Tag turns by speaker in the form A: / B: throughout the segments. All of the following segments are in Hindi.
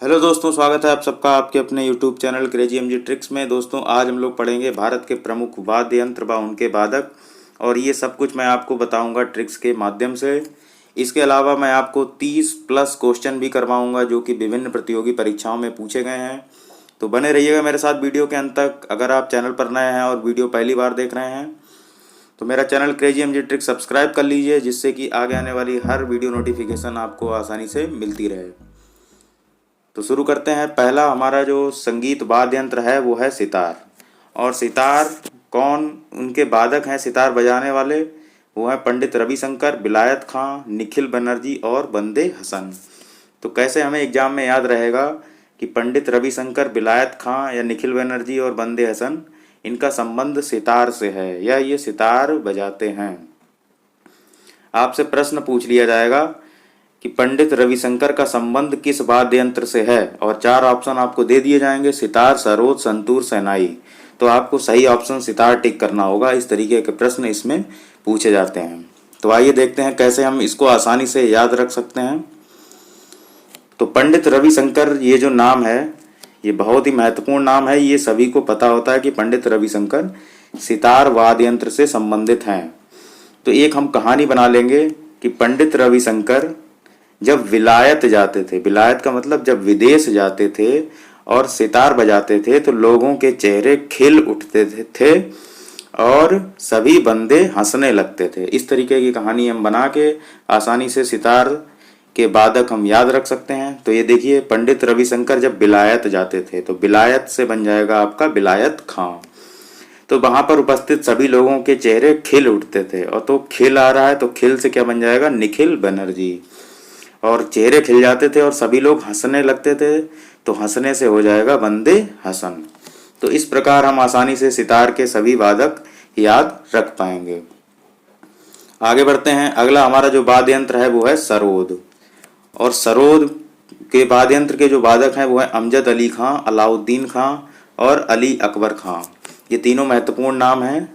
A: हेलो दोस्तों, स्वागत है आप सबका आपके अपने YouTube channel crazy MG tricks में। दोस्तों, आज हम लोग पढ़ेंगे भारत के प्रमुख वाद्य यंत्र व उनके वादक, और ये सब कुछ मैं आपको बताऊंगा ट्रिक्स के माध्यम से। इसके अलावा मैं आपको 30 प्लस क्वेश्चन भी करवाऊंगा जो कि विभिन्न प्रतियोगी परीक्षाओं में पूछे गए हैं। तो बने रहिएगा मेरे साथ वीडियो के अंत तक। अगर आप चैनल पर नए हैं और वीडियो पहली बार देख रहे हैं तो मेरा channel crazy MG tricks subscribe कर लीजिए, जिससे कि आगे आने वाली हर वीडियो नोटिफिकेशन आपको आसानी से मिलती रहे। तो शुरू करते हैं। पहला हमारा जो संगीत वाद्य यंत्र है वो है सितार। और सितार कौन उनके वादक हैं सितार बजाने वाले, वो हैं पंडित रविशंकर, विलायत खां, निखिल बनर्जी और बंदे हसन। तो कैसे हमें एग्जाम में याद रहेगा कि पंडित रविशंकर, विलायत खां या निखिल बनर्जी और बंदे हसन, इनका संबंध सितार से है या ये सितार बजाते हैं। आपसे प्रश्न पूछ लिया जाएगा कि पंडित रविशंकर का संबंध किस वाद्य यंत्र से है, और 4 ऑप्शन आपको दे दिए जाएंगे: सितार, सरोद, संतूर, शहनाई। तो आपको सही ऑप्शन सितार टिक करना होगा। इस तरीके के प्रश्न इसमें पूछे जाते हैं। तो आइए देखते हैं कैसे हम इसको आसानी से याद रख सकते हैं। तो पंडित रविशंकर ये जो नाम है ये बहुत ही महत्वपूर्ण नाम है। ये सभी को पता होता है कि पंडित रविशंकर सितार वाद्य यंत्र से संबंधित हैं। तो एक हम कहानी बना लेंगे कि पंडित रविशंकर जब विलायत जाते थे, विलायत का मतलब जब विदेश जाते थे और सितार बजाते थे तो लोगों के चेहरे खिल उठते थे और सभी बंदे हंसने लगते थे। इस तरीके की कहानी हम बना के आसानी से सितार के वादक हम याद रख सकते हैं। तो ये देखिए, पंडित रविशंकर जब विलायत जाते थे तो विलायत से बन जाएगा आपका विलायत खां। तो वहां पर उपस्थित सभी लोगों के चेहरे खिल उठते थे, और तो खिल आ रहा है तो खिल से क्या बन जाएगा, निखिल बनर्जी। और चेहरे खिल जाते थे और सभी लोग हंसने लगते थे तो हंसने से हो जाएगा बंदे हसन। तो इस प्रकार हम आसानी से सितार के सभी वादक याद रख पाएंगे। आगे बढ़ते हैं। अगला हमारा जो वाद्य यंत्र है वो है सरोद। और सरोद के वाद्य यंत्र के जो वादक हैं वो है अमजद अली खां, अलाउद्दीन खां और अली अकबर खां। ये तीनों महत्वपूर्ण नाम हैं,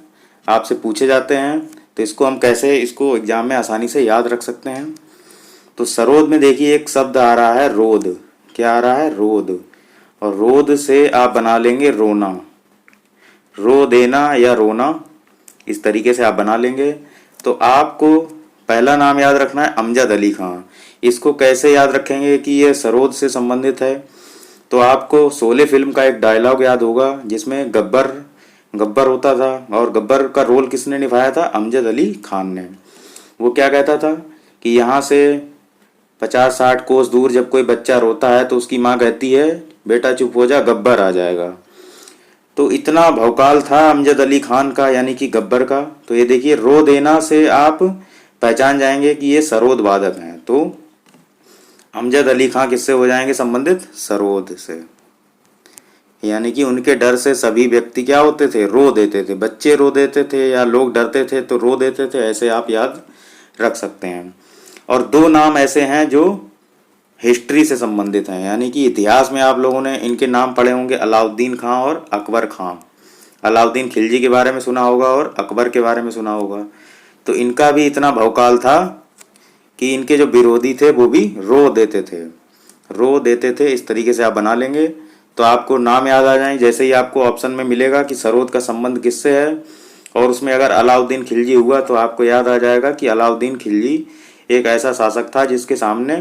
A: आपसे पूछे जाते हैं। तो इसको हम कैसे इसको एग्जाम में आसानी से याद रख सकते हैं। तो सरोद में देखिए एक शब्द आ रहा है रोद। क्या आ रहा है, रोद। और रोद से आप बना लेंगे रोना, रो देना या रोना, इस तरीके से आप बना लेंगे। तो आपको पहला नाम याद रखना है अमजद अली खां। इसको कैसे याद रखेंगे कि ये सरोद से संबंधित है। तो आपको शोले फिल्म का एक डायलॉग याद होगा जिसमें गब्बर होता था, और गब्बर का रोल किसने निभाया था, अमजद अली खान ने। वो क्या कहता था कि यहाँ से 50-60 कोस दूर जब कोई बच्चा रोता है तो उसकी माँ कहती है, बेटा चुप हो जा, गब्बर आ जाएगा। तो इतना भौकाल था अमजद अली खान का, यानी कि गब्बर का। तो ये देखिए, रो देना से आप पहचान जाएंगे कि ये सरोद वादक हैं। तो अमजद अली खान किससे हो जाएंगे संबंधित, सरोद से। यानी कि उनके डर से सभी व्यक्ति क्या होते थे, रो देते थे। बच्चे रो देते थे या लोग डरते थे तो रो देते थे। ऐसे आप याद रख सकते हैं। और 2 नाम ऐसे हैं जो हिस्ट्री से संबंधित हैं, यानी कि इतिहास में आप लोगों ने इनके नाम पढ़े होंगे, अलाउद्दीन खां और अकबर खां। अलाउद्दीन खिलजी के बारे में सुना होगा और अकबर के बारे में सुना होगा। तो इनका भी इतना भौकाल था कि इनके जो विरोधी थे वो भी रो देते थे। इस तरीके से आप बना लेंगे तो आपको नाम याद आ जाएंगे। जैसे ही आपको ऑप्शन में मिलेगा कि सरोद का संबंध किससे है, और उसमें अगर अलाउद्दीन खिलजी हुआ तो आपको याद आ जाएगा कि अलाउद्दीन खिलजी एक ऐसा शासक था जिसके सामने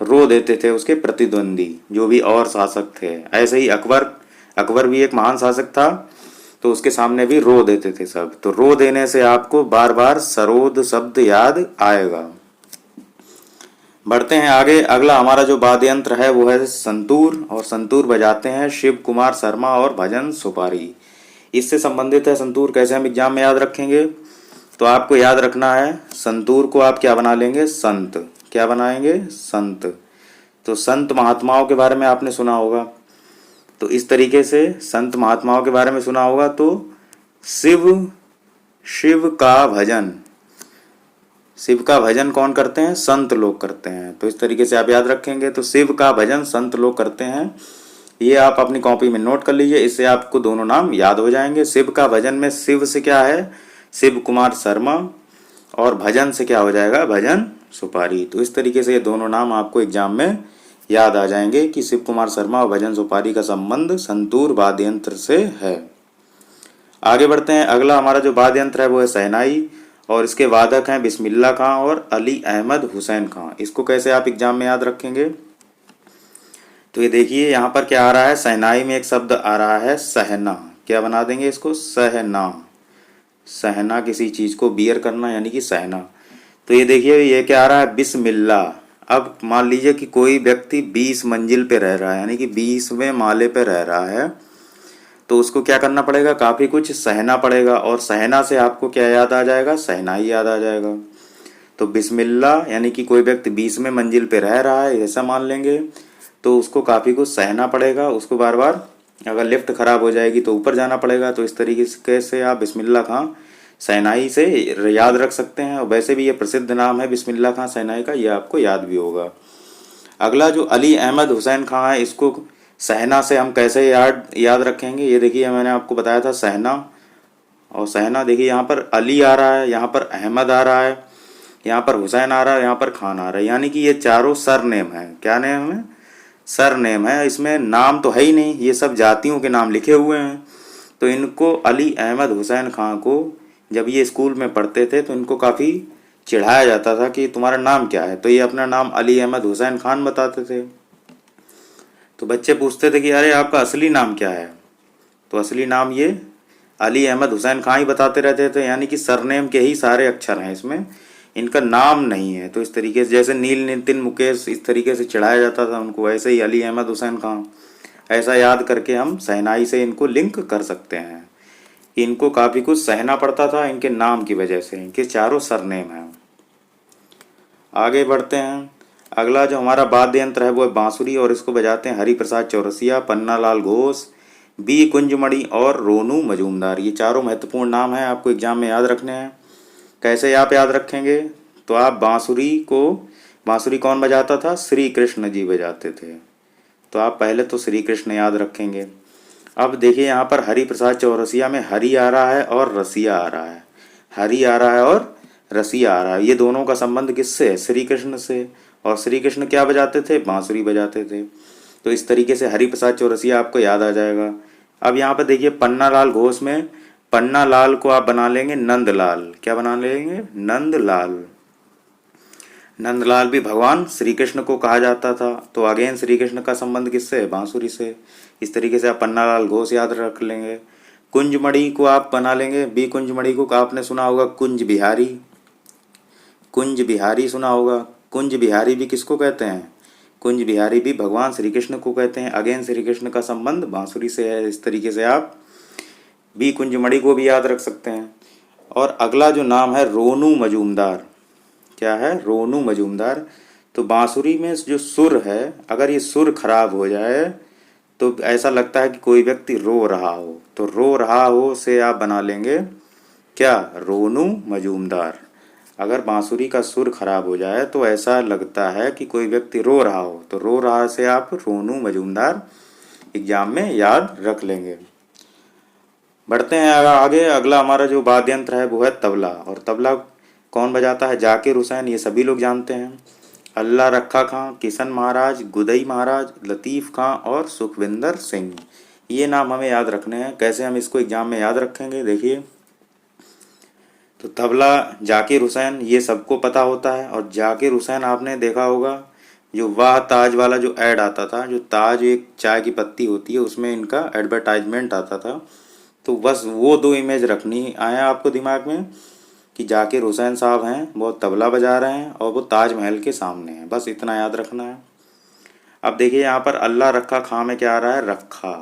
A: रो देते थे उसके प्रतिद्वंदी जो भी और शासक थे। ऐसे ही अकबर भी एक महान शासक था, तो उसके सामने भी रो देते थे सब। तो रो देने से आपको बार बार सरोद शब्द याद आएगा। बढ़ते हैं आगे। अगला हमारा जो वाद्य यंत्र है वो है संतूर। और संतूर बजाते हैं शिव कुमार शर्मा और भजन सुपारी। इससे संबंधित है संतूर। कैसे हम एग्जाम में याद रखेंगे, तो आपको याद रखना है संतूर को आप क्या बना लेंगे, संत। क्या बनाएंगे, संत। तो संत महात्माओं के बारे में आपने सुना होगा। तो इस तरीके से संत महात्माओं के बारे में सुना होगा। तो शिव का भजन कौन करते हैं, संत लोग करते हैं। तो इस तरीके से आप याद रखेंगे। तो शिव का भजन संत लोग करते हैं। ये आप अपनी कॉपी में नोट कर लीजिए, इससे आपको दोनों नाम याद हो जाएंगे। शिव का भजन में शिव से क्या है, शिव कुमार शर्मा, और भजन से क्या हो जाएगा, भजन सुपारी। तो इस तरीके से ये दोनों नाम आपको एग्जाम में याद आ जाएंगे कि शिव कुमार शर्मा और भजन सुपारी का संबंध संतूर वाद्य यंत्र से है। आगे बढ़ते हैं। अगला हमारा जो वाद्य यंत्र है वो है शहनाई, और इसके वादक हैं बिस्मिल्लाह खां और अली अहमद हुसैन खां। इसको कैसे आप एग्जाम में याद रखेंगे? तो ये देखिए यहाँ पर क्या आ रहा है, शहनाई में एक शब्द आ रहा है सहना। क्या बना देंगे इसको? सहना। सहना किसी चीज़ को बियर करना यानी कि सहना। तो ये देखिए ये क्या आ रहा है, बिस्मिल्लाह। अब मान लीजिए कि कोई व्यक्ति 20 मंजिल पे रह रहा है यानी कि 20वें माले पे रह रहा है, तो उसको क्या करना पड़ेगा, काफ़ी कुछ सहना पड़ेगा। और सहना से आपको क्या याद आ जाएगा? शहनाई याद आ जाएगा। तो बिस्मिल्लाह यानी कि कोई व्यक्ति 20वें मंजिल पे रह रहा है ऐसा मान लेंगे, तो उसको काफ़ी कुछ सहना पड़ेगा। उसको बार बार अगर लिफ्ट ख़राब हो जाएगी तो ऊपर जाना पड़ेगा। तो इस तरीके से आप बिस्मिल्लाह खां शहनाई से याद रख सकते हैं। और वैसे भी ये प्रसिद्ध नाम है बिस्मिल्लाह खां शहनाई का, ये आपको याद भी होगा। अगला जो अली अहमद हुसैन खां है, इसको सहना से हम कैसे याद रखेंगे? ये देखिए मैंने आपको बताया था सहना, और सहना देखिए यहाँ पर अली आ रहा है, यहाँ पर अहमद आ रहा है, यहाँ पर हुसैन आ रहा है, यहाँ पर खान आ रहा है, यानी कि ये चारों सर नेम है। क्या नेम है? सर नेम है। इसमें नाम तो है ही नहीं, ये सब जातियों के नाम लिखे हुए हैं। तो इनको अली अहमद हुसैन खां को जब ये स्कूल में पढ़ते थे तो इनको काफ़ी चिढ़ाया जाता था कि तुम्हारा नाम क्या है, तो ये अपना नाम अली अहमद हुसैन खान बताते थे। तो बच्चे पूछते थे कि अरे आपका असली नाम क्या है? तो असली नाम ये अली अहमद हुसैन खां ही बताते रहते थे, यानी कि सरनेम के ही सारे अक्षर हैं इसमें, इनका नाम नहीं है। तो इस तरीके से जैसे नील, नितिन, मुकेश इस तरीके से चिढ़ाया जाता था उनको, वैसे ही अली अहमद हुसैन खां। ऐसा याद करके हम शहनाई से इनको लिंक कर सकते हैं। इनको काफ़ी कुछ सहना पड़ता था इनके नाम की वजह से, इनके चारों सरनेम हैं। आगे बढ़ते हैं। अगला जो हमारा वाद्य यंत्र है वो है बांसुरी, और इसको बजाते हैं हरिप्रसाद चौरसिया, पन्नालाल घोष, बी कुंजमणि और रोनू मजूमदार। ये चारों महत्वपूर्ण नाम हैं, आपको एग्जाम में याद रखने हैं। कैसे आप याद रखेंगे? तो आप बांसुरी कौन बजाता था? श्री कृष्ण जी बजाते थे। तो आप पहले तो श्री कृष्ण याद रखेंगे। अब देखिए यहाँ पर हरिप्रसाद चौरसिया में हरि आ रहा है और रसिया आ रहा है, हरि आ रहा है और रसिया आ रहा है। ये दोनों का संबंध किससे है? श्री कृष्ण से। और श्री कृष्ण क्या बजाते थे? बांसुरी बजाते थे। तो इस तरीके से हरिप्रसाद चौरसिया आपको याद आ जाएगा। अब यहाँ पर देखिए पन्नालाल घोष में पन्नालाल को आप बना लेंगे नंदलाल। क्या बना लेंगे? नंदलाल। नंदलाल भी भगवान श्री कृष्ण को कहा जाता था। तो अगेन श्री कृष्ण का संबंध किससे है? बांसुरी से। इस तरीके से आप पन्नालाल घोष याद रख लेंगे। कुंजमणि को आप बना लेंगे, बी कुंजमणि को आपने सुना होगा कुंज बिहारी, कुंज बिहारी सुना होगा। कुंज बिहारी भी किसको कहते हैं? कुंज बिहारी भी भगवान श्री कृष्ण को कहते हैं। अगेन श्री कृष्ण का संबंध बांसुरी से है। इस तरीके से आप बी कुंजमणि को भी याद रख सकते हैं। और अगला जो नाम है रोनू मजूमदार। क्या है? रोनू मजूमदार। तो बांसुरी में जो सुर है, अगर ये सुर खराब हो जाए तो ऐसा लगता है कि कोई व्यक्ति रो रहा हो, तो रो रहा हो से आप बना लेंगे क्या? रोनू मजूमदार। अगर बांसुरी का सुर खराब हो जाए तो ऐसा लगता है कि कोई व्यक्ति रो रहा हो, तो रो रहा से आप रोनू मजूमदार एग्जाम में याद रख लेंगे। बढ़ते हैं आगे। अगला हमारा जो वाद्य यंत्र है वो है तबला, और तबला कौन बजाता है? जाकिर हुसैन, ये सभी लोग जानते हैं। अल्लाह रखा खां, किशन महाराज, गुदई महाराज, लतीफ़ खां और सुखविंदर सिंह, ये नाम हमें याद रखने हैं। कैसे हम इसको एग्जाम में याद रखेंगे? देखिए, तो तबला जाकिर हुसैन ये सबको पता होता है। और जाकिर हुसैन आपने देखा होगा जो वाह ताज वाला जो ऐड आता था, जो ताज एक चाय की पत्ती होती है उसमें इनका एडवर्टाइजमेंट आता था। तो बस वो दो इमेज रखनी आए आपको दिमाग में कि जाकिर हुसैन साहब हैं, वो तबला बजा रहे हैं और वो ताजमहल के सामने हैं, बस इतना याद रखना है। अब देखिए यहाँ पर अल्लाह रखा खां में क्या आ रहा है? रखा।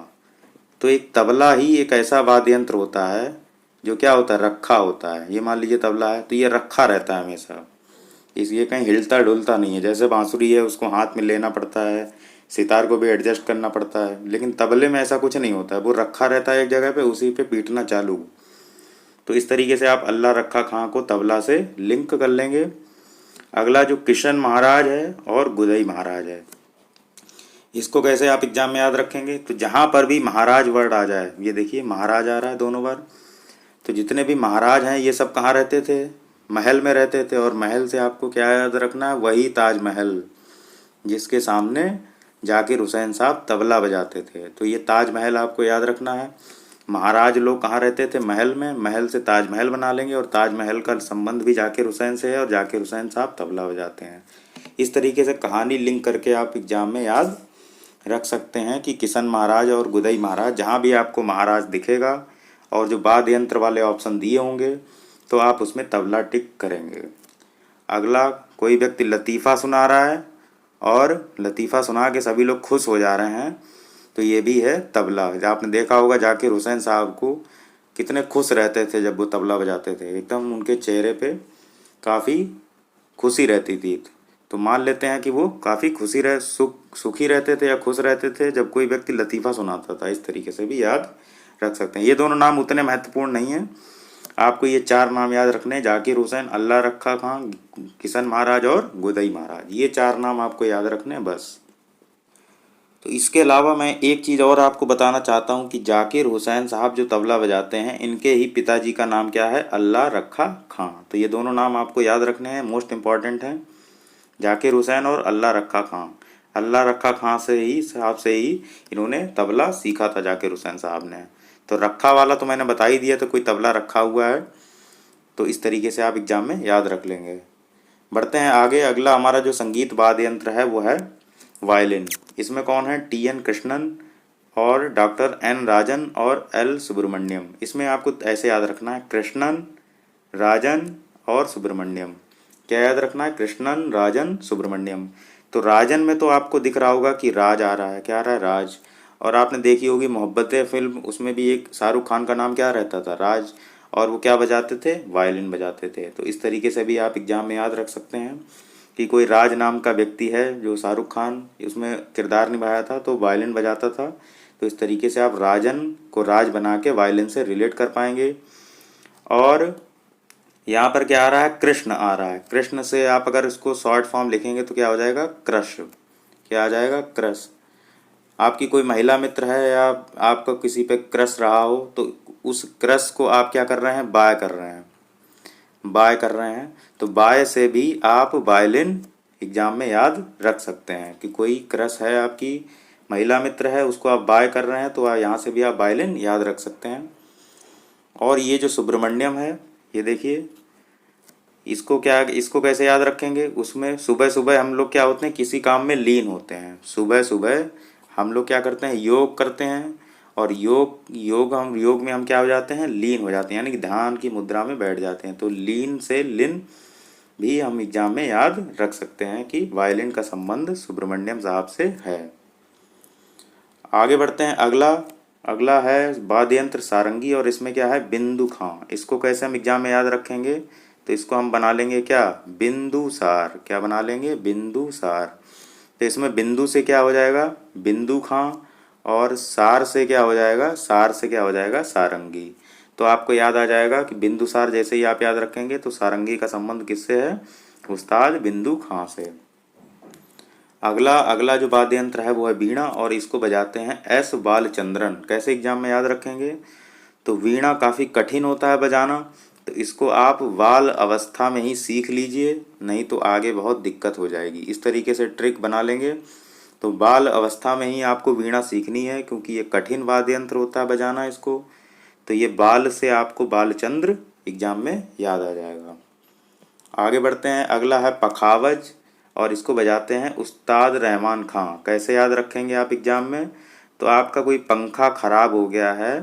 A: तो एक तबला ही एक ऐसा वाद्य यंत्र होता है जो क्या होता है? रखा होता है। ये मान लीजिए तबला है तो ये रखा रहता है हमेशा, इसलिए कहीं हिलता डुलता नहीं है। जैसे बांसुरी है उसको हाथ में लेना पड़ता है, सितार को भी एडजस्ट करना पड़ता है, लेकिन तबले में ऐसा कुछ नहीं होता है, वो रखा रहता है एक जगह पे, उसी पे पीटना चालू। तो इस तरीके से आप अल्लाह रखा खां को तबला से लिंक कर लेंगे। अगला जो किशन महाराज है और गुदई महाराज है, इसको कैसे आप एग्जाम में याद रखेंगे? तो जहाँ पर भी महाराज वर्ड आ जाए, ये देखिए महाराज आ रहा है दोनों बार, तो जितने भी महाराज हैं ये सब कहाँ रहते थे? महल में रहते थे। और महल से आपको क्या याद रखना है? वही ताजमहल जिसके सामने जाकिर हुसैन साहब तबला बजाते थे। तो ये ताजमहल आपको याद रखना है। महाराज लोग कहाँ रहते थे? महल में। महल से ताजमहल बना लेंगे और ताजमहल का संबंध भी जाकिर हुसैन से है और जाकिर हुसैन साहब तबला बजाते हैं। इस तरीके से कहानी लिंक करके आप एग्जाम में याद रख सकते हैं कि किशन महाराज और गुदई महाराज, जहाँ भी आपको महाराज दिखेगा और जो वाद्य यंत्र वाले ऑप्शन दिए होंगे तो आप उसमें तबला टिक करेंगे। अगला, कोई व्यक्ति लतीफ़ा सुना रहा है और लतीफ़ा सुना के सभी लोग खुश हो जा रहे हैं, तो ये भी है तबला। आपने देखा होगा जाकिर हुसैन साहब को कितने खुश रहते थे जब वो तबला बजाते थे, एकदम उनके चेहरे पे काफ़ी खुशी रहती थी। तो मान लेते हैं कि वो काफ़ी सुखी रहते थे या खुश रहते थे जब कोई व्यक्ति लतीफ़ा सुनाता था। इस तरीके से भी याद रख सकते हैं। ये दोनों नाम उतने महत्वपूर्ण नहीं हैं, आपको ये 4 नाम याद रखने, जाकिर हुसैन, अल्लाह रखा खां, किशन महाराज और गुदई महाराज। ये 4 नाम आपको याद रखने बस। तो इसके अलावा मैं एक चीज़ और आपको बताना चाहता हूँ कि जाकिर हुसैन साहब जो तबला बजाते हैं, इनके ही पिताजी का नाम क्या है? अल्लाह रखा खां। तो ये दोनों नाम आपको याद रखने हैं, मोस्ट इम्पॉर्टेंट हैं, जाकिर हुसैन और अल्लाह रखा खां। अल्लाह रखा खां साहब से ही इन्होंने तबला सीखा था जाकिर हुसैन साहब ने। तो रखा वाला तो मैंने बता ही दिया, तो कोई तबला रखा हुआ है, तो इस तरीके से आप एग्जाम में याद रख लेंगे। बढ़ते हैं आगे। अगला हमारा जो संगीत वाद्य यंत्र है वो है वायलिन। इसमें कौन है? टी.एन. कृष्णन और डॉक्टर एन. राजन और एल. सुब्रमण्यम। इसमें आपको ऐसे याद रखना है, कृष्णन, राजन और सुब्रमण्यम। क्या याद रखना है? कृष्णन, राजन, सुब्रमण्यम। तो राजन में तो आपको दिख रहा होगा कि राज आ रहा है। क्या आ रहा है? राज। और आपने देखी होगी मोहब्बतें फिल्म, उसमें भी एक शाहरुख खान का नाम क्या रहता था? राज। और वो क्या बजाते थे? वायलिन बजाते थे। तो इस तरीके से भी आप एग्जाम में याद रख सकते हैं कि कोई राज नाम का व्यक्ति है जो शाहरुख खान उसमें किरदार निभाया था, तो वायलिन बजाता था। तो इस तरीके से आप राजन को राज बना के वायलिन से रिलेट कर पाएंगे। और यहाँ पर क्या आ रहा है? कृष्ण आ रहा है। कृष्ण से आप अगर इसको शॉर्ट फॉर्म लिखेंगे तो क्या हो जाएगा? क्रश। क्या आ जाएगा? क्रश। आपकी कोई महिला मित्र है या आपका किसी पे क्रश रहा हो, तो उस क्रश को आप क्या कर रहे हैं? बाय कर रहे हैं। बाय कर रहे हैं, तो बाय से भी आप वायलिन एग्जाम में याद रख सकते हैं कि कोई क्रश है, आपकी महिला मित्र है, उसको आप बाय कर रहे हैं, तो यहाँ से भी आप वायलिन याद रख सकते हैं। और ये जो सुब्रमण्यम है, ये देखिए, इसको कैसे याद रखेंगे? उसमें सुबह सुबह हम लोग क्या होते हैं? किसी काम में लीन होते हैं। सुबह सुबह हम लोग क्या करते हैं? योग करते हैं। और योग में हम क्या हो जाते हैं? लीन हो जाते हैं, यानी कि ध्यान की मुद्रा में बैठ जाते हैं। तो लीन से लिन भी हम एग्जाम में याद रख सकते हैं कि वायलिन का संबंध सुब्रमण्यम साहब से है। आगे बढ़ते हैं। अगला है वाद्य यंत्र सारंगी, और इसमें क्या है? बिंदु खां। इसको कैसे हम एग्जाम में याद रखेंगे? तो इसको हम बना लेंगे क्या? बिंदुसार। क्या बना लेंगे? बिंदुसार। तो इसमें बिंदु से क्या हो जाएगा? बिंदु खां। और सार से क्या हो जाएगा? सार से क्या हो जाएगा? सारंगी। तो आपको याद आ जाएगा कि बिंदुसार जैसे ही आप याद रखेंगे तो सारंगी का संबंध किससे है? उस्ताद बिंदु खां से। अगला जो वाद्य यंत्र है वो है वीणा, और इसको बजाते हैं एस बालचंद्रन। कैसे एग्जाम में याद रखेंगे? तो वीणा काफ़ी कठिन होता है बजाना, तो इसको आप बाल अवस्था में ही सीख लीजिए, नहीं तो आगे बहुत दिक्कत हो जाएगी। इस तरीके से ट्रिक बना लेंगे तो बाल अवस्था में ही आपको वीणा सीखनी है, क्योंकि ये कठिन वाद्य यंत्र होता है बजाना इसको। तो ये बाल से आपको बालचंद्र एग्जाम में याद आ जाएगा। आगे बढ़ते हैं। अगला है पखावज, और इसको बजाते हैं उस्ताद रहमान खां। कैसे याद रखेंगे आप एग्जाम में? तो आपका कोई पंखा ख़राब हो गया है,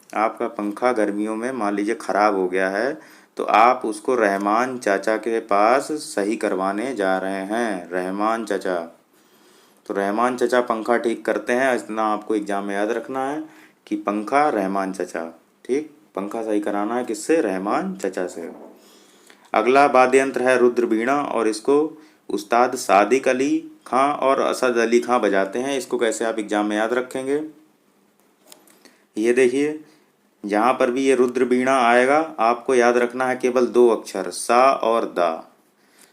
A: आपका पंखा गर्मियों में मान लीजिए ख़राब हो गया है, तो आप उसको रहमान चाचा के पास सही करवाने जा रहे हैं। रहमान चाचा। तो रहमान चाचा पंखा ठीक करते हैं, इतना आपको एग्जाम में याद रखना है कि पंखा रहमान चाचा। ठीक, पंखा सही कराना है किससे? रहमान चाचा से। अगला वाद्य यंत्र है रुद्र वीणा, और इसको उस्ताद सादिक अली खां और असद अली खां बजाते हैं। इसको कैसे आप एग्जाम में याद रखेंगे? ये देखिए, जहाँ पर भी ये रुद्र वीणा आएगा आपको याद रखना है केवल 2 अक्षर, सा और दा।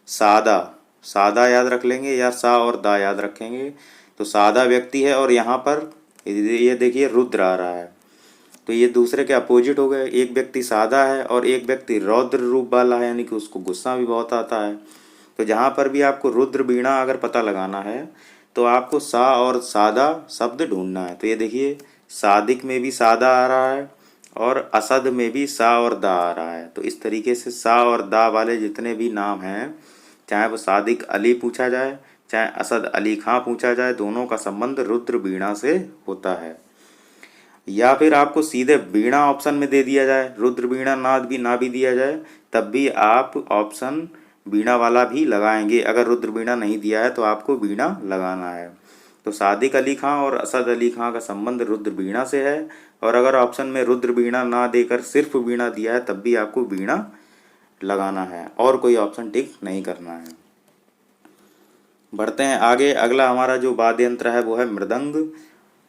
A: सादा, सादा याद रख लेंगे या सा और दा याद रखेंगे। तो सादा व्यक्ति है और यहाँ पर ये देखिए रुद्र आ रहा है, तो ये दूसरे के अपोजिट हो गए। एक व्यक्ति सादा है और एक व्यक्ति रौद्र रूप वाला है, यानी कि उसको गुस्सा भी बहुत आता है। तो जहाँ पर भी आपको रुद्र वीणा अगर पता लगाना है तो आपको सा और सादा शब्द ढूंढना है। तो ये देखिए, सादिक में भी सादा आ रहा है और असद में भी सा और दा आ रहा है। तो इस तरीके से सा और दा वाले जितने भी नाम हैं, चाहे वो सादिक अली पूछा जाए, चाहे असद अली खां पूछा जाए, दोनों का संबंध रुद्र वीणा से होता है। या फिर आपको सीधे वीणा ऑप्शन में दे दिया जाए, रुद्र वीणा नाद भी ना भी दिया जाए, तब भी आप ऑप्शन वीणा वाला भी लगाएंगे। अगर रुद्र वीणा नहीं दिया है तो आपको वीणा लगाना है। तो सादिक अली खां और असद अली खां का संबंध रुद्र वीणा से है, और अगर ऑप्शन में रुद्र वीणा ना देकर सिर्फ वीणा दिया है तब भी आपको वीणा लगाना है और कोई ऑप्शन टिक नहीं करना है। बढ़ते हैं आगे। अगला हमारा जो वाद्य यंत्र है वो है मृदंग,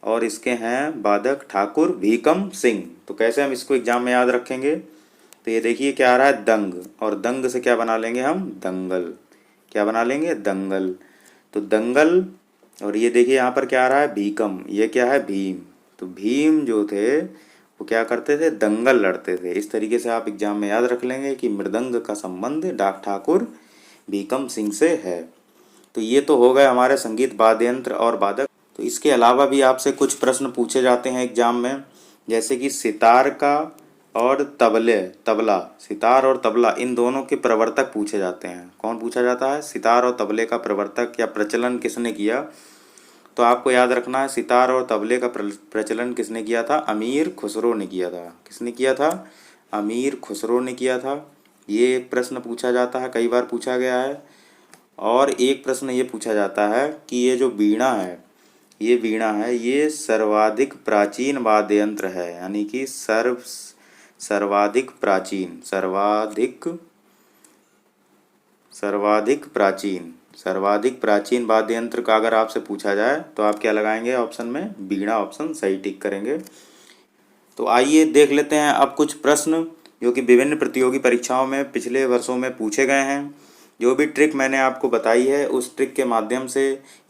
A: और इसके हैं वादक ठाकुर भीकम सिंह। तो कैसे हम इसको एग्जाम में याद रखेंगे? तो ये देखिए क्या आ रहा है, दंग, और दंग से क्या बना लेंगे हम, दंगल। क्या बना लेंगे, दंगल। तो दंगल, और ये देखिए यहाँ पर क्या आ रहा है, भीकम, ये क्या है, भीम। तो भीम जो थे वो क्या करते थे, दंगल लड़ते थे। इस तरीके से आप एग्जाम में याद रख लेंगे कि मृदंग का संबंध डाक ठाकुर भीकम सिंह से है। तो ये तो हो गए हमारे संगीत वाद्य यंत्र और वादक। तो इसके अलावा भी आपसे कुछ प्रश्न पूछे जाते हैं एग्जाम में, जैसे कि सितार का और तबला, सितार और तबला, इन दोनों के प्रवर्तक पूछे जाते हैं। कौन पूछा जाता है, सितार और तबले का प्रवर्तक या प्रचलन किसने किया? तो आपको याद रखना है, सितार और तबले का प्रचलन किसने किया था, अमीर खुसरो ने किया था। किसने किया था, अमीर खुसरो ने किया था। ये एक प्रश्न पूछा जाता है, कई बार पूछा गया है। और एक प्रश्न ये पूछा जाता है कि ये जो वीणा है, ये वीणा है, ये सर्वाधिक प्राचीन वाद्य यंत्र है, यानी कि सर्वाधिक प्राचीन, सर्वाधिक प्राचीन वाद्य यंत्र का अगर आपसे पूछा जाए तो आप क्या लगाएंगे ऑप्शन में, वीणा ऑप्शन सही टिक करेंगे। तो आइए देख लेते हैं अब कुछ प्रश्न जो कि विभिन्न प्रतियोगी परीक्षाओं में पिछले वर्षों में पूछे गए हैं। जो भी ट्रिक मैंने आपको बताई है उस ट्रिक के माध्यम से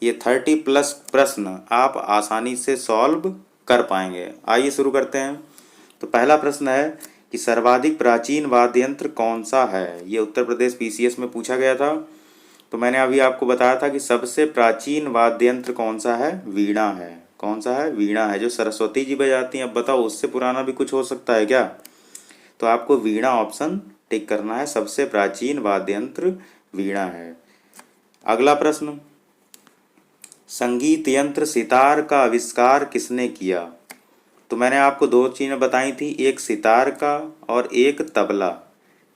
A: ये 30+ प्रश्न आप आसानी से सॉल्व कर पाएंगे। आइए शुरू करते हैं। तो पहला प्रश्न है कि सर्वाधिक प्राचीन वाद्य यंत्र कौन सा है? ये उत्तर प्रदेश PCS में पूछा गया था। तो मैंने अभी आपको बताया था कि सबसे प्राचीन वाद्य यंत्र कौन सा है, वीणा है। कौन सा है, वीणा है, जो सरस्वती जी बजाती हैं। अब बताओ उससे पुराना भी कुछ हो सकता है क्या? तो आपको वीणा ऑप्शन टिक करना है, सबसे प्राचीन वाद्य यंत्र वीणा है। अगला प्रश्न, संगीत यंत्र सितार का आविष्कार किसने किया? तो मैंने आपको दो चीज़ें बताई थी, एक सितार का और एक तबला।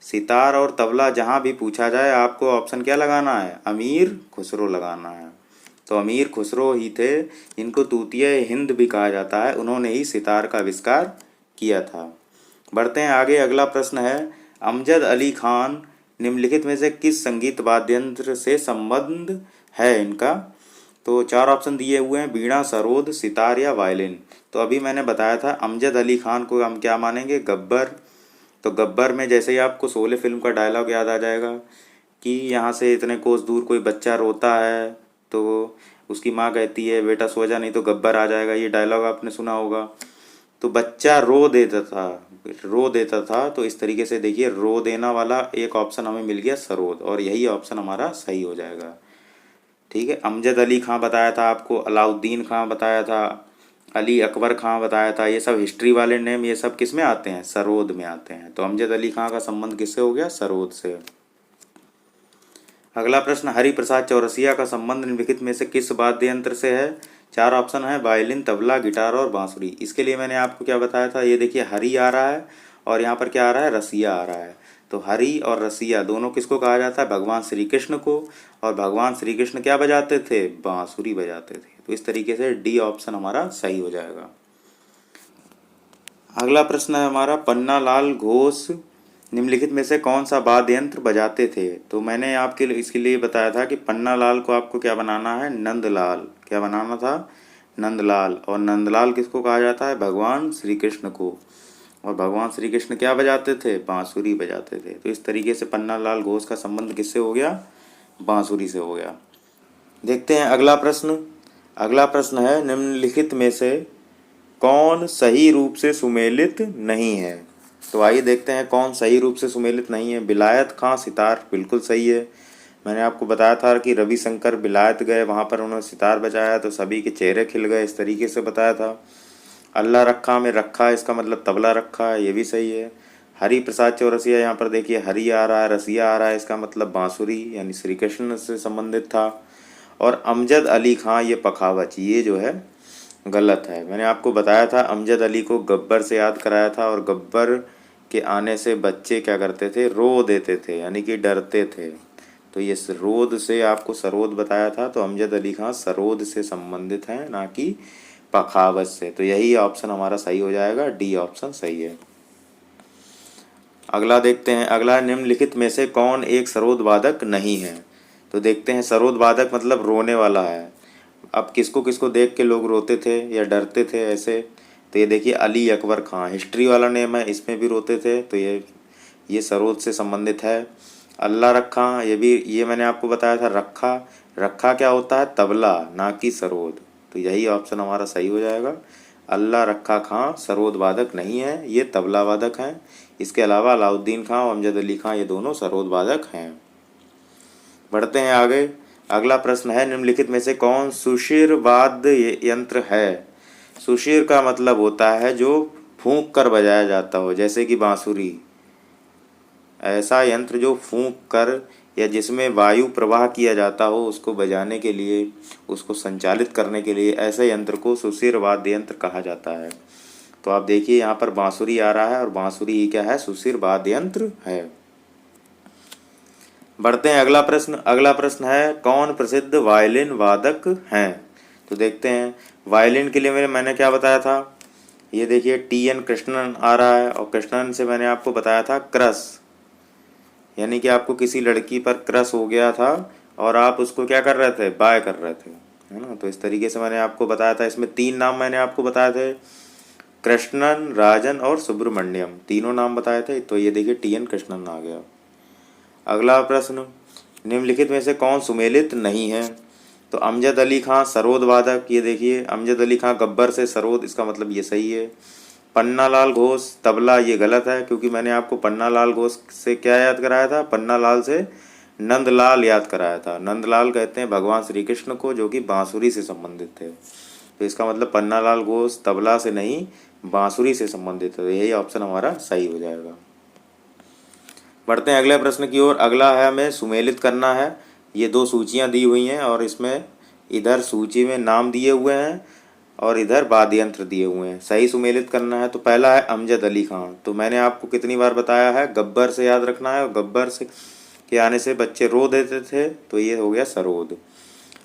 A: सितार और तबला जहाँ भी पूछा जाए आपको ऑप्शन क्या लगाना है, अमीर खुसरो लगाना है। तो अमीर खुसरो ही थे, इनको तूतिया हिंद भी कहा जाता है, उन्होंने ही सितार का आविष्कार किया था। बढ़ते हैं आगे। अगला प्रश्न है, अमजद अली खान निम्नलिखित में से किस संगीत वाद्य यंत्र से संबंध है इनका? तो 4 ऑप्शन दिए हुए हैं, वीणा, सरोद, सितार या वायलिन। तो अभी मैंने बताया था अमजद अली खान को हम क्या मानेंगे, गब्बर। तो गब्बर में जैसे ही आपको शोले फिल्म का डायलॉग याद आ जाएगा कि यहाँ से इतने कोस दूर कोई बच्चा रोता है तो उसकी माँ कहती है बेटा सो जा नहीं तो गब्बर आ जाएगा, ये डायलॉग आपने सुना होगा। तो बच्चा रो देता था। तो इस तरीके से देखिए, रो देना वाला एक ऑप्शन हमें मिल गया सरोद, और यही ऑप्शन हमारा सही हो जाएगा। ठीक है, अमजद अली खां बताया था आपको, अलाउद्दीन खां बताया था, अली अकबर खां बताया था। ये सब हिस्ट्री वाले नेम, ये सब किस में आते हैं, सरोद में आते हैं। तो अमजद अली खां का संबंध किससे हो गया, सरोद से। अगला प्रश्न, हरि प्रसाद चौरसिया का संबंध निम्नलिखित में से किस वाद्य यंत्र से है? 4 ऑप्शन है, वायलिन, तबला, गिटार और बांसुरी। इसके लिए मैंने आपको क्या बताया था, ये देखिए हरि आ रहा है और यहाँ पर क्या आ रहा है, रसिया आ रहा है। तो हरि और रसिया दोनों किसको कहा जाता है, भगवान श्री कृष्ण को। और भगवान श्री कृष्ण क्या बजाते थे, बांसुरी बजाते थे। तो इस तरीके से डी ऑप्शन हमारा सही हो जाएगा। अगला प्रश्न है हमारा, पन्ना लाल घोष निम्नलिखित में से कौन सा वाद्य यंत्र बजाते थे? तो मैंने आपके लिए इसके लिए बताया था कि पन्ना लाल को आपको क्या बनाना है, नंदलाल। क्या बनाना था, नंदलाल। और नंदलाल किसको कहा जाता है, भगवान श्री कृष्ण को। और भगवान श्री कृष्ण क्या बजाते थे, बांसुरी बजाते थे। तो इस तरीके से पन्ना लाल घोष का संबंध किससे हो गया, बांसुरी से हो गया। देखते हैं अगला प्रश्न। अगला प्रश्न है, निम्नलिखित में से कौन सही रूप से सुमेलित नहीं है? तो आइए देखते हैं कौन सही रूप से सुमेलित नहीं है। विलायत खां सितार बिल्कुल सही है, मैंने आपको बताया था कि रविशंकर बिलायत गए, वहाँ पर उन्होंने सितार बजाया तो सभी के चेहरे खिल गए, इस तरीके से बताया था। अल्लाह रखा में रखा इसका मतलब तबला रखा है, ये भी सही है। हरि प्रसाद चौरसिया, यहाँ पर देखिए हरि आ रहा है, रसिया आ रहा है, इसका मतलब बांसुरी यानी श्री कृष्ण से संबंधित था। और अमजद अली खां ये पखावज, ये जो है गलत है। मैंने आपको बताया था अमजद अली को गब्बर से याद कराया था, और गब्बर के आने से बच्चे क्या करते थे, रो देते थे यानी कि डरते थे। तो ये रोद से आपको सरोद बताया था, तो अमजद अली खां सरोद से संबंधित हैं, ना कि पखावज से। तो यही ऑप्शन हमारा सही हो जाएगा, डी ऑप्शन सही है। अगला देखते हैं। अगला, निम्नलिखित में से कौन एक सरोद वादक नहीं है? तो देखते हैं, सरोद वादक मतलब रोने वाला है। अब किसको किसको देख के लोग रोते थे या डरते थे ऐसे? तो ये देखिए अली अकबर खां, हिस्ट्री वाला नेम है, इसमें भी रोते थे, तो ये सरोद से संबंधित है। अल्लाह रखा, ये मैंने आपको बताया था। रखा, रखा क्या होता है, तबला, ना कि सरोद। तो यही ऑप्शन हमारा सही हो जाएगा। अल्लाह रखा खां सरोद वादक नहीं है, ये तबला वादक हैं। इसके अलावा अलाउद्दीन खां और अमजद अली खां ये दोनों सरोद वादक हैं। बढ़ते हैं आगे। अगला प्रश्न है, निम्नलिखित में से कौन सुशिर वाद्य यंत्र है? सुशिर का मतलब होता है जो फूंक कर बजाया जाता हो, जैसे कि बांसुरी। ऐसा यंत्र जो फूंक कर या जिसमें वायु प्रवाह किया जाता हो, उसको बजाने के लिए, उसको संचालित करने के लिए, ऐसे यंत्र को सुशिर वाद्य यंत्र कहा जाता है। तो आप देखिए यहाँ पर बांसुरी आ रहा है, और बांसुरी ही क्या है, सुशिर वाद्य यंत्र है। बढ़ते हैं अगला प्रश्न। अगला प्रश्न है, कौन प्रसिद्ध वायलिन वादक हैं? तो देखते हैं। वायलिन के लिए मैंने क्या बताया था, ये देखिए TN कृष्णन आ रहा है, और कृष्णन से मैंने आपको बताया था क्रश, यानी कि आपको किसी लड़की पर क्रश हो गया था और आप उसको क्या कर रहे थे, बाय कर रहे थे, है ना। तो इस तरीके से मैंने आपको बताया था। इसमें 3 नाम मैंने आपको बताए थे, कृष्णन, राजन और सुब्रमण्यम, तीनों नाम बताए थे। तो ये देखिए TN कृष्णन आ गया। अगला प्रश्न, निम्नलिखित में से कौन सुमेलित नहीं है? तो अमजद अली खां सरोद वादक, ये देखिए अमजद अली खां गब्बर से सरोद, इसका मतलब ये सही है। पन्नालाल घोष तबला, ये गलत है, क्योंकि मैंने आपको पन्नालाल घोष से क्या याद कराया था, पन्नालाल से नंदलाल याद कराया था। नंदलाल कहते हैं भगवान श्री कृष्ण को, जो कि बांसुरी से संबंधित थे। तो इसका मतलब पन्नालाल घोष तबला से नहीं, बांसुरी से संबंधित है। यही ऑप्शन हमारा सही हो जाएगा। बढ़ते हैं अगले प्रश्न की ओर। अगला है, हमें सुमेलित करना है। ये 2 सूचियाँ दी हुई हैं, और इसमें इधर सूची में नाम दिए हुए हैं और इधर वाद्य यंत्र दिए हुए हैं। सही सुमेलित करना है। तो पहला है अमजद अली खां, तो मैंने आपको कितनी बार बताया है, गब्बर से याद रखना है, और गब्बर से के आने से बच्चे रो देते थे, तो ये हो गया सरोद।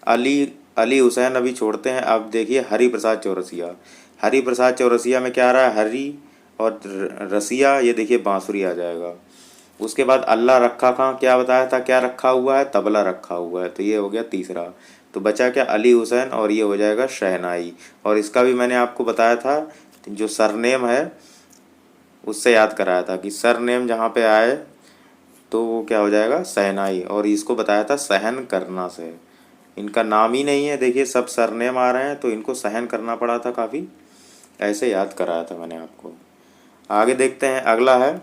A: अली हुसैन अभी छोड़ते हैं। अब देखिए हरि प्रसाद चौरसिया। हरि प्रसाद चौरसिया में क्या आ रहा है, हरि और रसिया, ये देखिए बांसुरी आ जाएगा। उसके बाद अल्लाह रखा खां, क्या बताया था, क्या रखा हुआ है, तबला रखा हुआ है, तो ये हो गया तीसरा। तो बचा क्या, अली हुसैन, और ये हो जाएगा शहनाई। और इसका भी मैंने आपको बताया था, जो सरनेम है उससे याद कराया था कि सरनेम जहाँ पे आए तो वो क्या हो जाएगा, शहनाई। और इसको बताया था सहन करना से, इनका नाम ही नहीं है, देखिए सब सरनेम आ रहे हैं, तो इनको सहन करना पड़ा था काफ़ी, ऐसे याद कराया था मैंने आपको। आगे देखते हैं। अगला है,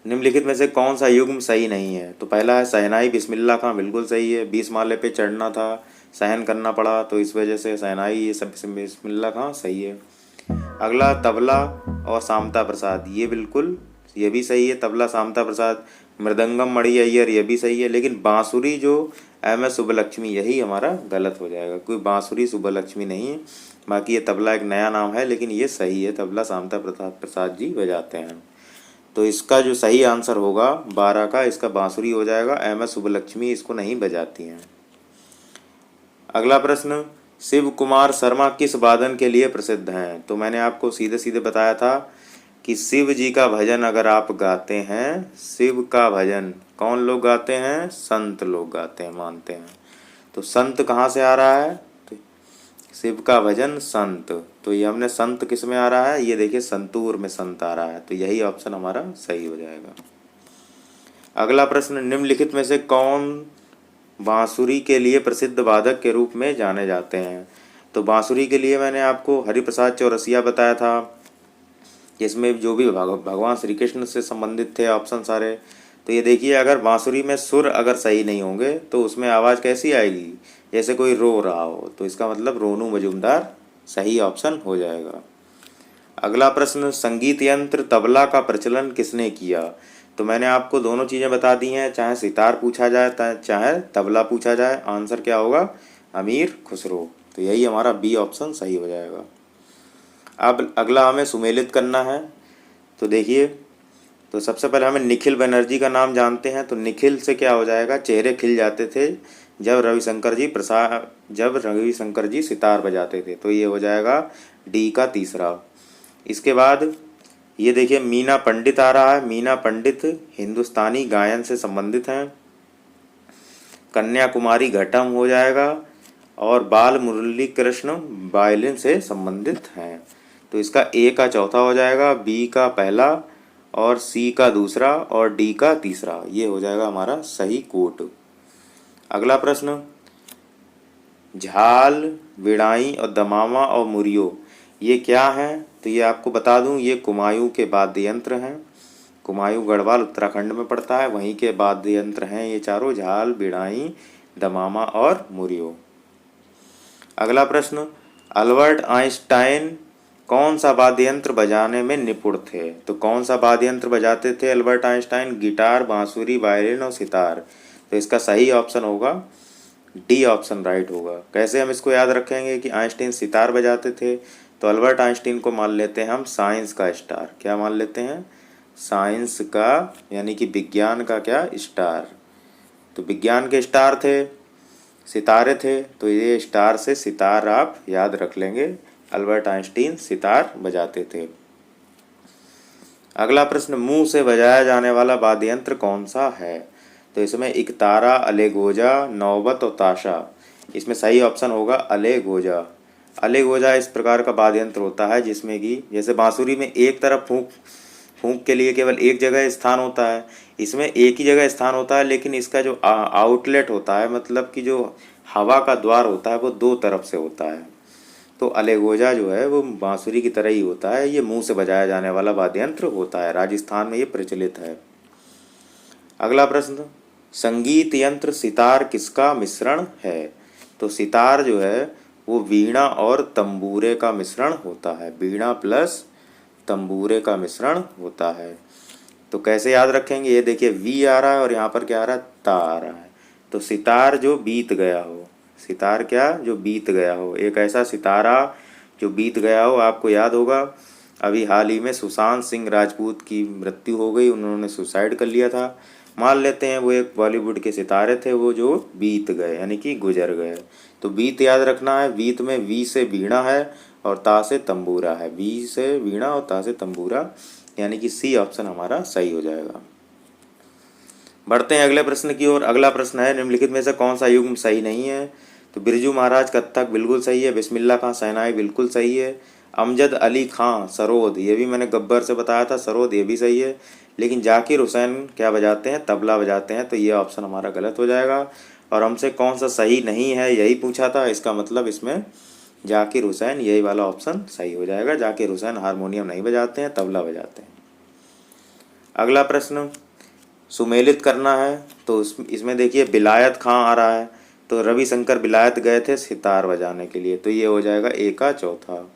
A: निम्नलिखित में से कौन सा युग्म सही नहीं है? तो पहला है शहनाई बिस्मिल्लाह खां, बिल्कुल सही है। 20 माले पे चढ़ना था, सहन करना पड़ा, तो इस वजह से शहनाई, ये सब बिस्मिल्लाह खां सही है। अगला तबला और शामता प्रसाद, ये भी सही है, तबला शामता प्रसाद। मृदंगम मणि अय्यर, ये भी सही है, लेकिन बांसुरी जो MS सुब्बलक्ष्मी, यही हमारा गलत हो जाएगा, कोई बांसुरी सुब्बलक्ष्मी नहीं है। बाकी ये तबला एक नया नाम है, लेकिन ये सही है, तबला शामता प्रसाद जी बजाते हैं। तो इसका जो सही आंसर होगा 12 का, इसका बांसुरी हो जाएगा। MS सुब्बलक्ष्मी इसको नहीं बजाती हैं। अगला प्रश्न, शिव कुमार शर्मा किस वादन के लिए प्रसिद्ध हैं? तो मैंने आपको सीधे सीधे बताया था कि शिव जी का भजन अगर आप गाते हैं, शिव का भजन कौन लोग गाते हैं, संत लोग गाते हैं, मानते हैं। तो संत कहाँ से आ रहा है, तो शिव का भजन संत, तो ये हमने संत किस में आ रहा है, ये देखिए संतूर में संत आ रहा है, तो यही ऑप्शन हमारा सही हो जाएगा। अगला प्रश्न, निम्नलिखित में से कौन बांसुरी के लिए प्रसिद्ध वादक के रूप में जाने जाते हैं? तो बांसुरी के लिए मैंने आपको हरिप्रसाद चौरसिया बताया था, इसमें जो भी भगवान श्री कृष्ण से संबंधित थे ऑप्शन सारे। तो ये देखिए, अगर बांसुरी में सुर अगर सही नहीं होंगे तो उसमें आवाज़ कैसी आएगी, जैसे कोई रो रहा हो, तो इसका मतलब रोनू मजूमदार सही ऑप्शन हो जाएगा। अगला प्रश्न, संगीत यंत्र तबला का प्रचलन किसने किया? तो मैंने आपको दोनों चीज़ें बता दी हैं, चाहे सितार पूछा जाए चाहे तबला पूछा जाए, आंसर क्या होगा, अमीर खुसरो। तो यही हमारा बी ऑप्शन सही हो जाएगा। अब अगला हमें सुमेलित करना है। तो देखिए, तो सबसे पहले हमें निखिल बनर्जी का नाम जानते हैं। तो निखिल से क्या हो जाएगा, चेहरे खिल जाते थे जब रविशंकर जी सितार बजाते थे। तो ये हो जाएगा डी का तीसरा। इसके बाद ये देखिए, मीना पंडित आ रहा है। मीना पंडित हिंदुस्तानी गायन से संबंधित हैं। कन्याकुमारी घटम हो जाएगा, और बाल मुरली कृष्ण वायलिन से संबंधित हैं। तो इसका ए का चौथा हो जाएगा, बी का पहला, और सी का दूसरा, और डी का तीसरा। ये हो जाएगा हमारा सही कोट। अगला प्रश्न, झाल, विड़ाई और दमामा और मुरियो ये क्या हैं? तो ये आपको बता दूं, ये कुमायूं के वाद्य यंत्र हैं। कुमायूं गढ़वाल उत्तराखंड में पड़ता है, वहीं के वाद्य यंत्र हैं ये चारों, झाल, बिड़ाई, दमामा और मुरियो। अगला प्रश्न, अल्बर्ट आइंस्टाइन कौन सा वाद्य यंत्र बजाने में निपुण थे? तो कौन सा वाद्य यंत्र बजाते थे अल्बर्ट आइंस्टाइन? गिटार, बांसुरी, वायलिन और सितार। तो इसका सही ऑप्शन होगा डी ऑप्शन राइट होगा। कैसे हम इसको याद रखेंगे कि आइंस्टाइन सितार बजाते थे? तो अल्बर्ट आइंस्टाइन को मान लेते हैं हम साइंस का स्टार। क्या मान लेते हैं? साइंस का, यानी कि विज्ञान का क्या, स्टार। तो विज्ञान के स्टार थे, सितारे थे, तो ये स्टार से सितार आप याद रख लेंगे। अल्बर्ट आइंस्टीन सितार बजाते थे। अगला प्रश्न, मुंह से बजाया जाने वाला वाद्य यंत्र कौन सा है? तो इसमें इकतारा, अलेगोजा, नौबत और ताशा। इसमें सही ऑप्शन होगा अलेगोजा। अलेगोजा इस प्रकार का वाद्य यंत्र होता है जिसमें कि जैसे बांसुरी में एक तरफ फूंक के लिए केवल एक जगह स्थान होता है, इसमें एक ही जगह स्थान होता है, लेकिन इसका जो आउटलेट होता है, मतलब कि जो हवा का द्वार होता है, वो दो तरफ से होता है। तो अलेगोजा जो है वो बांसुरी की तरह ही होता है। ये मुंह से बजाया जाने वाला वाद्य यंत्र होता है, राजस्थान में ये प्रचलित है। अगला प्रश्न, संगीत यंत्र सितार किसका मिश्रण है? तो सितार जो है वो वीणा और तंबूरे का मिश्रण होता है। वीणा प्लस तंबूरे का मिश्रण होता है। तो कैसे याद रखेंगे? ये देखिए, वी आ रहा है और यहाँ पर क्या आ रहा है, ता आ रहा है। तो सितार जो बीत गया हो, सितार क्या, जो बीत गया हो, एक ऐसा सितारा जो बीत गया हो। आपको याद होगा अभी हाल ही में सुशांत सिंह राजपूत की मृत्यु हो गई, उन्होंने सुसाइड कर लिया था। मान लेते हैं वो एक बॉलीवुड के सितारे थे, वो जो बीत गए यानी कि गुजर गए। तो बीत याद रखना है। बीत में वी से वीणा है और ता से तंबूरा है। वी से वीणा और ता से तंबूरा, यानी कि सी ऑप्शन हमारा सही हो जाएगा। बढ़ते हैं अगले प्रश्न की ओर। अगला प्रश्न है, निम्नलिखित में से कौन सा युग्म सही नहीं है? तो बिरजू महाराज कत्थक बिल्कुल सही है। बिस्मिल्लाह खां शहनाई बिल्कुल सही है। अमजद अली खां सरोद, ये भी मैंने गब्बर से बताया था, सरोद ये भी सही है। लेकिन जाकिर हुसैन क्या बजाते हैं? तबला बजाते हैं। तो ये ऑप्शन हमारा गलत हो जाएगा। और हमसे कौन सा सही नहीं है यही पूछा था, इसका मतलब इसमें जाकिर हुसैन, यही वाला ऑप्शन सही हो जाएगा। जाकिर हुसैन हारमोनियम नहीं बजाते हैं, तबला बजाते हैं। अगला प्रश्न, सुमेलित करना है। तो इसमें देखिए, बिलायत खां आ रहा है। तो रविशंकर बिलायत गए थे सितार बजाने के लिए। तो ये हो जाएगा ए का चौथा।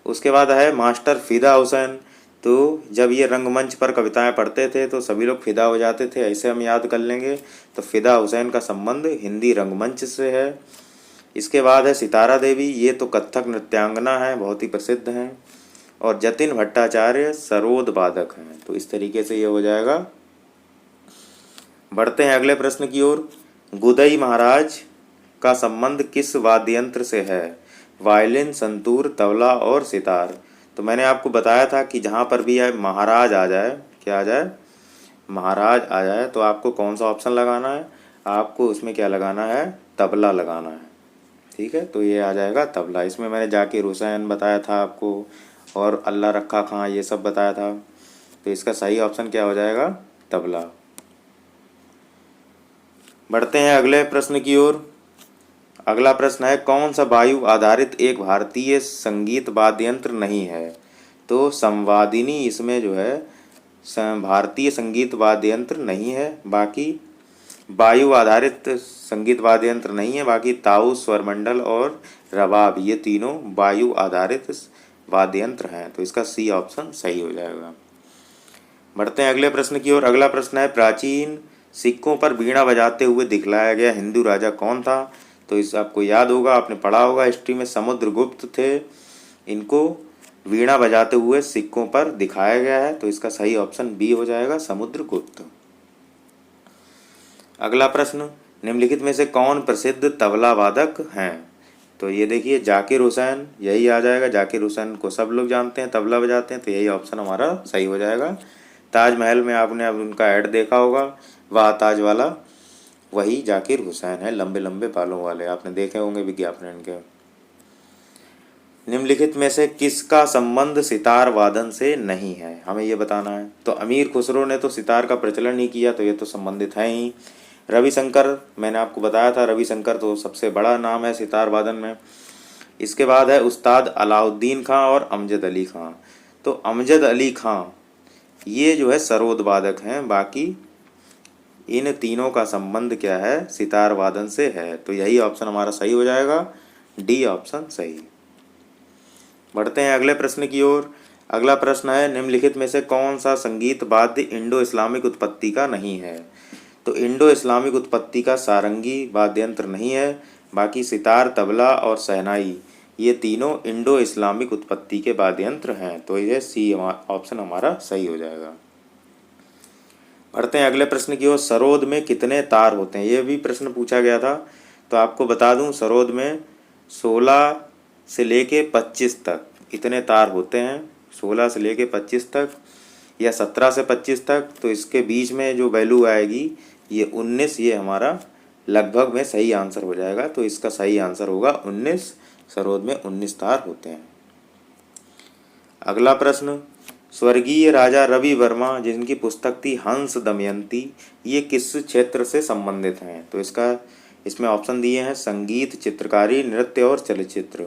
A: उसके बाद है मास्टर फिदा हुसैन। तो जब ये रंगमंच पर कविताएं पढ़ते थे तो सभी लोग फिदा हो जाते थे, ऐसे हम याद कर लेंगे। तो फिदा हुसैन का संबंध हिंदी रंगमंच से है। इसके बाद है सितारा देवी, ये तो कथक नृत्यांगना है, बहुत ही प्रसिद्ध हैं। और जतिन भट्टाचार्य सरोद वादक हैं। तो इस तरीके से ये हो जाएगा। बढ़ते हैं अगले प्रश्न की ओर। गुदई महाराज का संबंध किस वाद्य यंत्र से है? वायलिन, संतूर, तबला और सितार। तो मैंने आपको बताया था कि जहाँ पर भी महाराज आ जाए, क्या आ जाए, महाराज आ जाए, तो आपको कौन सा ऑप्शन लगाना है? आपको उसमें क्या लगाना है? तबला लगाना है। ठीक है, तो ये आ जाएगा तबला। इसमें मैंने जाकिर हुसैन बताया था आपको, और अल्लाह रखा खां, ये सब बताया था। तो इसका सही ऑप्शन क्या हो जाएगा? तबला। बढ़ते हैं अगले प्रश्न की ओर। अगला प्रश्न है, कौन सा वायु आधारित एक भारतीय संगीत वाद्य यंत्र नहीं है? तो संवादिनी इसमें जो है भारतीय संगीत वाद्य यंत्र नहीं है। बाकी वायु आधारित संगीत वाद्य यंत्र नहीं है। बाकी ताऊ, स्वरमंडल और रबाब, ये तीनों वायु आधारित वाद्य यंत्र हैं। तो इसका सी ऑप्शन सही हो जाएगा। बढ़ते हैं अगले प्रश्न की ओर। अगला प्रश्न है, प्राचीन सिक्कों पर वीणा बजाते हुए दिखलाया गया हिंदू राजा कौन था? तो इस आपको याद होगा, आपने पढ़ा होगा हिस्ट्री में, समुद्रगुप्त थे। इनको वीणा बजाते हुए सिक्कों पर दिखाया गया है। तो इसका सही ऑप्शन बी हो जाएगा, समुद्रगुप्त। अगला प्रश्न, निम्नलिखित में से कौन प्रसिद्ध तबला वादक हैं? तो ये देखिए, जाकिर हुसैन, यही आ जाएगा। जाकिर हुसैन को सब लोग जानते हैं, तबला बजाते हैं। तो यही ऑप्शन हमारा सही हो जाएगा। ताजमहल में आपने अब उनका ऐड देखा होगा, वाह ताज वाला, वही जाकिर हुसैन है, लंबे लंबे बालों वाले, आपने देखे होंगे विज्ञापन इनके। निम्नलिखित में से किसका संबंध सितार वादन से नहीं है? हमें ये बताना है। तो अमीर खुसरो ने तो सितार का प्रचलन ही किया, तो ये तो संबंधित है ही। रविशंकर, मैंने आपको बताया था, रविशंकर तो सबसे बड़ा नाम है सितार वादन में। इसके बाद है उस्ताद अलाउद्दीन खां और अमजद अली खां। तो अमजद अली खां ये जो है सरोद वादक हैं। बाकी इन तीनों का संबंध क्या है? सितार वादन से है। तो यही ऑप्शन हमारा सही हो जाएगा, डी ऑप्शन सही। बढ़ते हैं अगले प्रश्न की ओर। अगला प्रश्न है, निम्नलिखित में से कौन सा संगीत वाद्य इंडो इस्लामिक उत्पत्ति का नहीं है? तो इंडो इस्लामिक उत्पत्ति का सारंगी वाद्य यंत्र नहीं है। बाकी सितार, तबला और शहनाई, ये तीनों इंडो इस्लामिक उत्पत्ति के वाद्य यंत्र हैं। तो ये सी ऑप्शन हमारा सही हो जाएगा। बढ़ते हैं अगले प्रश्न की ओर। सरोद में कितने तार होते हैं? ये भी प्रश्न पूछा गया था। तो आपको बता दूं, सरोद में 16 से लेके 25 तक इतने तार होते हैं। 16 से लेके 25 तक या 17 से 25 तक। तो इसके बीच में जो वैल्यू आएगी ये 19, ये हमारा लगभग में सही आंसर हो जाएगा। तो इसका सही आंसर होगा 19। सरोद में 19 तार होते हैं। अगला प्रश्न, स्वर्गीय राजा रवि वर्मा जिनकी पुस्तक थी हंस दमयंती, ये किस क्षेत्र से संबंधित हैं? तो इसमें ऑप्शन दिए हैं, संगीत, चित्रकारी, नृत्य और चलचित्र।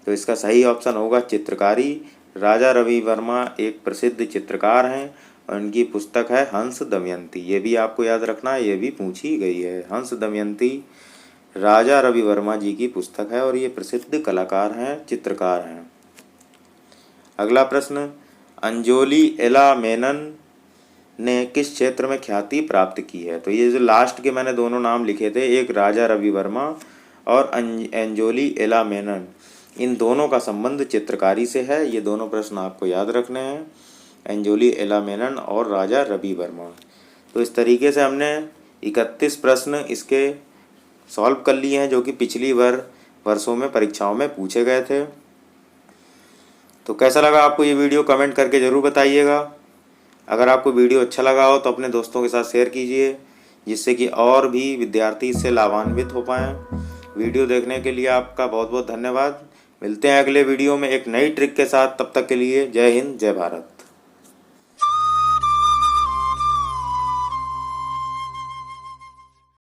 A: तो इसका सही ऑप्शन होगा चित्रकारी। राजा रवि वर्मा एक प्रसिद्ध चित्रकार हैं और इनकी पुस्तक है हंस दमयंती। ये भी आपको याद रखना है, ये भी पूछी गई है। हंस दमयंती राजा रवि वर्मा जी की पुस्तक है और ये प्रसिद्ध कलाकार हैं, चित्रकार हैं। अगला प्रश्न, अंजोली एला मेनन ने किस क्षेत्र में ख्याति प्राप्त की है? तो ये जो लास्ट के मैंने दोनों नाम लिखे थे, एक राजा रवि वर्मा और अंजोली एला मेनन, इन दोनों का संबंध चित्रकारी से है। ये दोनों प्रश्न आपको याद रखने हैं, अंजोली एला मेनन और राजा रवि वर्मा। तो इस तरीके से हमने 31 प्रश्न इसके सॉल्व कर लिए हैं, जो कि पिछली वर्षों में परीक्षाओं में पूछे गए थे। तो कैसा लगा आपको ये वीडियो, कमेंट करके ज़रूर बताइएगा। अगर आपको वीडियो अच्छा लगा हो तो अपने दोस्तों के साथ शेयर कीजिए, जिससे कि और भी विद्यार्थी इससे लाभान्वित हो पाएँ। वीडियो देखने के लिए आपका बहुत बहुत धन्यवाद। मिलते हैं अगले वीडियो में एक नई ट्रिक के साथ। तब तक के लिए जय हिंद, जय भारत।